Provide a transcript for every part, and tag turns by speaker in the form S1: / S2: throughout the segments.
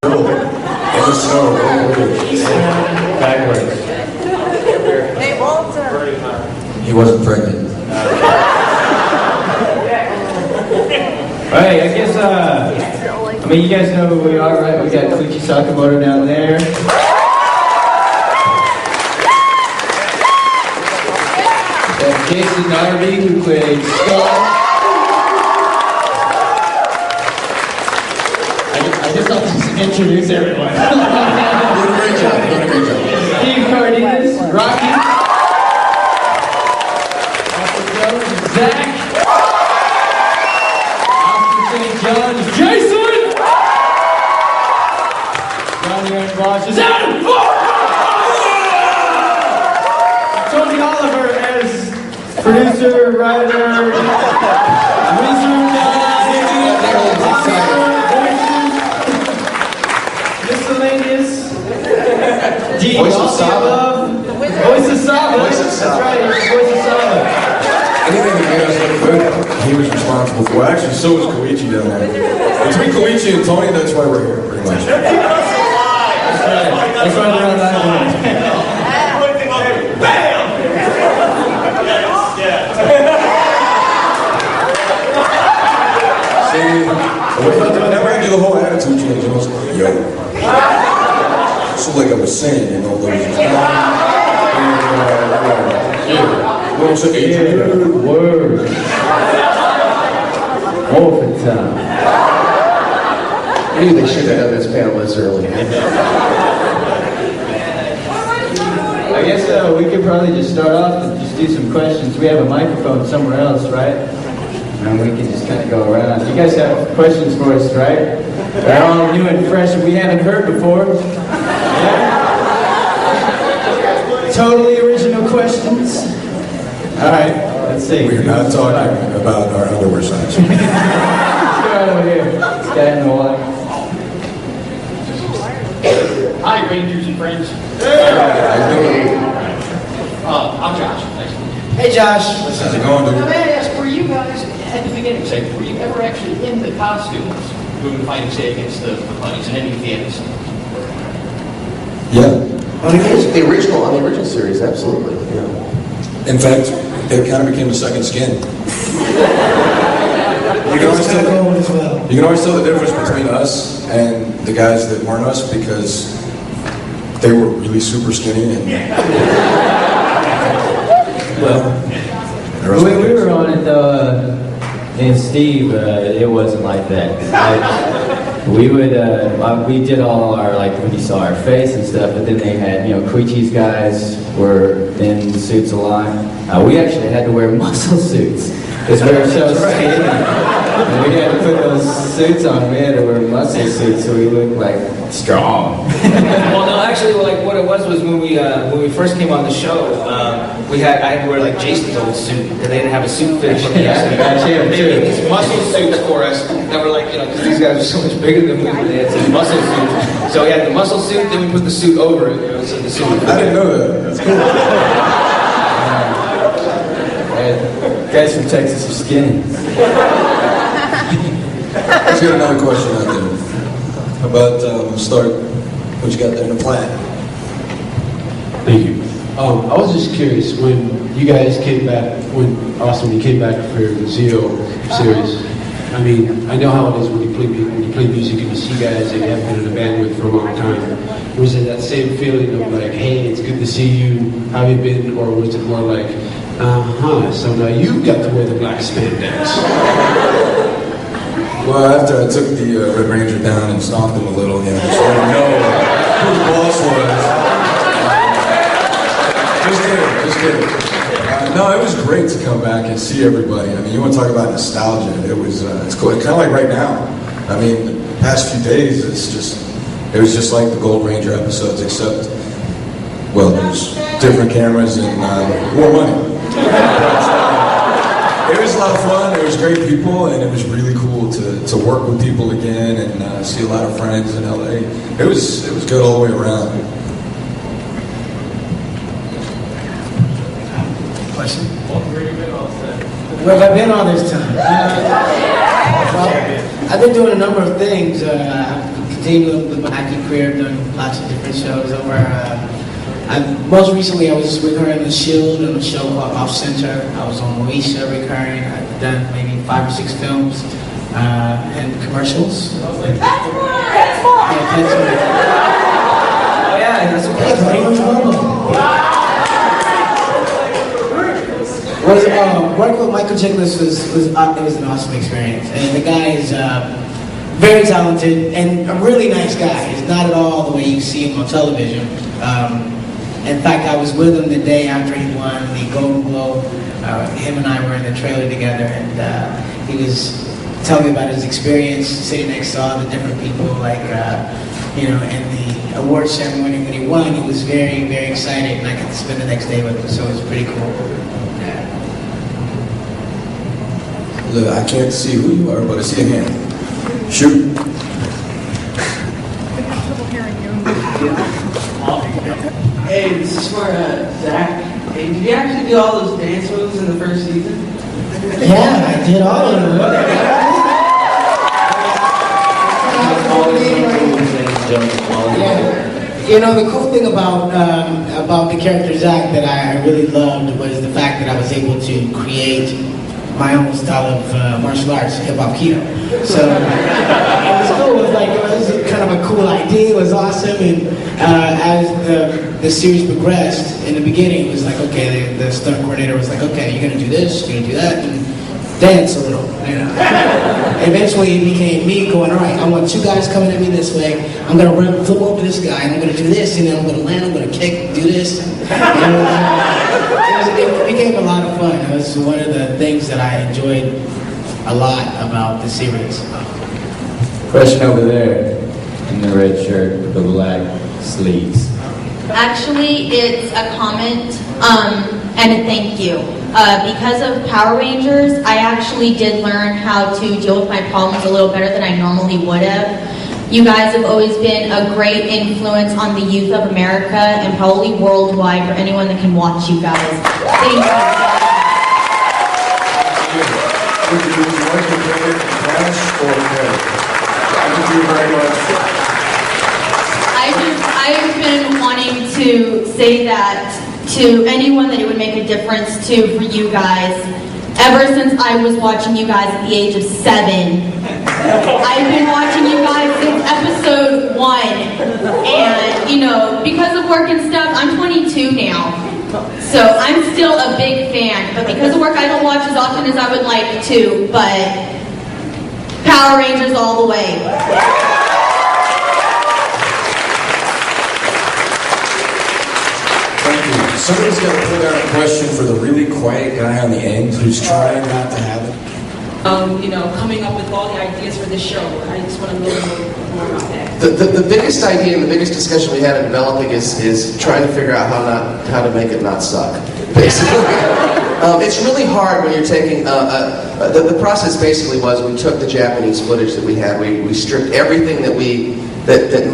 S1: In the snow.
S2: Backwards.
S3: Hey, Walter.
S1: He wasn't pregnant.
S2: Alright, I guess, I mean, you guys know who we are, right? We got Koichi Sakamoto down there. And Jason Narby, who played Skull. I guess I'll just introduce everyone.
S1: Doing a great job, doing a great job.
S2: Steve Cardenas, Rocky. Zach. John, Jason! Johnny Aaron Bosch is Adam! Tony Oliver as producer, writer, wizard, miscellaneous,
S1: Voice of Saba.
S2: Voice of Saba.
S1: Voice of Saba.
S2: That's right, Voice of Saba.
S1: Anything that made us look good, he was responsible for. Actually, so was Koichi down there. Between Koichi and Tony, that's why we're here, pretty much.
S2: That's why they're on that one.
S4: Bam!
S1: See, now we're gonna do the whole attitude change, you know, it's like, yo. So like I was saying, you know, there was what was it, Adrian?
S2: Word. Morphicon.
S5: I knew they should have done this panel this early.
S2: I guess we could probably just start off and just do some questions. We have a microphone somewhere else, right? And we can just kind of go around. You guys have questions for us, right? They're all new and fresh and we haven't heard before. Yeah? Totally original questions. All right, let's see.
S1: We're not talking about our underwear size.
S2: Let's go right over here. This guy in the water.
S6: Hi, Rangers and friends. I'm Josh. Nice to meet you. Hey, Josh.
S1: How's it going,
S6: Now,
S1: dude?
S6: may I ask, were you guys, at the beginning, say, were you ever actually in the costumes doing the fighting, say, against the bunnies in any of the episodes?
S1: Yeah.
S5: On the original series, absolutely. Yeah.
S1: In fact, it kind of became a second skin. You can always tell the difference between us and the guys that weren't us because they were really super skinny and
S2: When we were on it though, me and Steve, it wasn't like that. We would, we did all our, like, when you saw our face and stuff, but then they had, you know, Koichi's guys were in suits a lot. We actually had to wear muscle suits because we were so skinny. And we had to put those suits on. We had to wear muscle suits so we looked like strong.
S7: Well, no, actually, like what it was when we first came on the show, I had to wear like Jason's old suit because they didn't have a suit fit for me.
S2: Yeah,
S7: So they made these muscle suits for us that were like, you know, because these guys are so much bigger than we were. They had some muscle suits. So we had the muscle suit, then we put the suit over it. You know, so the suit.
S1: I didn't know that. That's cool.
S2: Guys from Texas are skinny.
S1: Let's get another question out there. How about start what you got there in the plan?
S8: Thank you. I was just curious, when you guys came back, when you came back for the Zero series, I mean, I know how it is when you play music and you see guys that you haven't been in a band with for a long time. Was it that same feeling of like, hey, it's good to see you, how have you been, or was it more like, so now you got to wear the black spandex?
S1: Well, after I took the Red Ranger down and stomped him a little, you know, just let him know who the boss was. Just kidding. No, it was great to come back and see everybody. I mean, you want to talk about nostalgia? It was, it's cool. It's kind of like right now. I mean, the past few days, it was just like the Gold Ranger episodes, except, well, there's different cameras and more money. It was a lot of fun. It was great people, and it was really cool to work with people again and see a lot of friends in LA. It was good all the way around.
S4: Question?
S9: Where have I been all this time? Well, I've been doing a number of things. continuing with my acting career. I've done lots of different shows over. Most recently, I was recurring on The Shield on a show called Off Center. I was on Moesha recurring. I've done maybe 5 or 6 films and commercials.
S3: That's
S9: Oh yeah, that's okay. Buddy, what's working with Michael Chiklis was an awesome experience, and the guy is very talented and a really nice guy. He's not at all the way you see him on television. In fact, I was with him the day after he won the Golden Globe. Him and I were in the trailer together, and he was telling me about his experience sitting next to all the different people, like, in the award ceremony when he won. He was very, very excited, and I got to spend the next day with him, so it was pretty cool.
S1: Look, I can't see who you are, but I see a hand. Shoot.
S4: Hey, this is for Zach. Hey, did you actually do all those dance moves in the first season?
S9: Yeah, I did all of them. Yeah. The cool thing about the character Zach that I really loved was the fact that I was able to create my own style of martial arts, hip-hop keto. So it was cool. It was kind of a cool idea. It was awesome. And as the series progressed, in the beginning, it was like, okay, the stunt coordinator was like, okay, you're going to do this, you're going to do that, and dance a little, Eventually, it became me going, all right, I want 2 guys coming at me this way. I'm going to flip over this guy, and I'm going to do this, and then I'm going to land, I'm going to kick, do this. It became a lot of fun. It was one of the things that I enjoyed a lot about the series.
S2: Question over there in the red shirt with the black sleeves.
S10: Actually, it's a comment and a thank you. Because of Power Rangers, I actually did learn how to deal with my problems a little better than I normally would have. You guys have always been a great influence on the youth of America and probably worldwide for anyone that can watch you guys. Thank you.
S1: Would you like to bring it cash or credit? Thank you very much.
S10: I've been wanting to say that to anyone that it would make a difference to for you guys. Ever since I was watching you guys at the age of 7. I've been watching you guys since episode 1. And, because of work and stuff, I'm 22 now. So I'm still a big fan. But because of work, I don't watch as often as I would like to. But Power Rangers all the way.
S1: Somebody's got to put out a question for the really quiet guy on the end who's trying not to have it.
S4: Coming up with all the ideas for the show. I just want to know more about that.
S5: The biggest idea and the biggest discussion we had in developing is trying to figure out how to make it not suck, basically. It's really hard when you're taking, the process basically was we took the Japanese footage that we had, we stripped everything that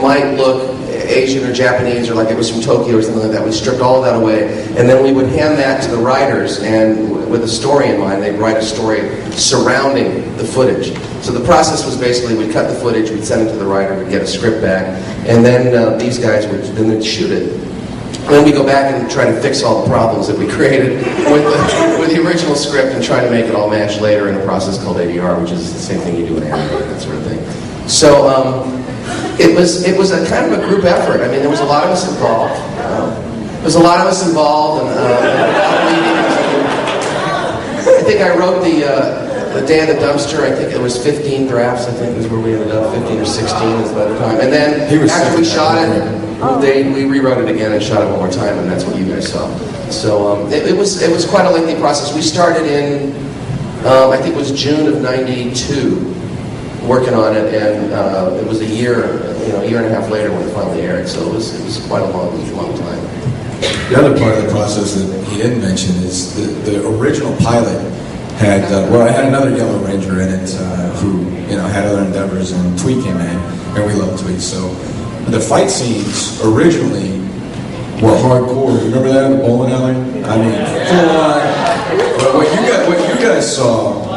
S5: might look Asian or Japanese or like it was from Tokyo or something like that. We stripped all of that away, and then we would hand that to the writers, and with a story in mind, they'd write a story surrounding the footage. So the process was basically we'd cut the footage, we'd send it to the writer, we'd get a script back, and then these guys would then shoot it. And then we go back and try to fix all the problems that we created with the original script and try to make it all match later in a process called ADR, which is the same thing you do in anime, that sort of thing. So it was a kind of a group effort. I mean, there was a lot of us involved. I think I wrote the Day of the Dumpster. I think it was 15 drafts. I think was where we ended up, 15 or 16 is by the time. And then after we shot it, we rewrote it again and shot it one more time, and that's what you guys saw. So it was quite a lengthy process. We started in I think it was June of '92. Working on it, and it was a year and a half later when it finally aired. So it was quite a long time.
S1: The other part of the process that he didn't mention is the original pilot had I had another Yellow Ranger in it who had other endeavors, and Tweet came in, and we love Tweet. So the fight scenes originally were hardcore. You remember that in the bowling alley? I mean, full on. But what you guys saw.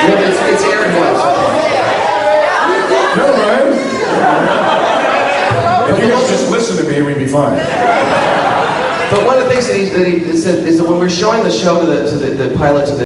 S5: It's aired once.
S1: you guys just listen to me, we'd be fine.
S5: But one of the things that he said is that when we're showing the show to the pilot to the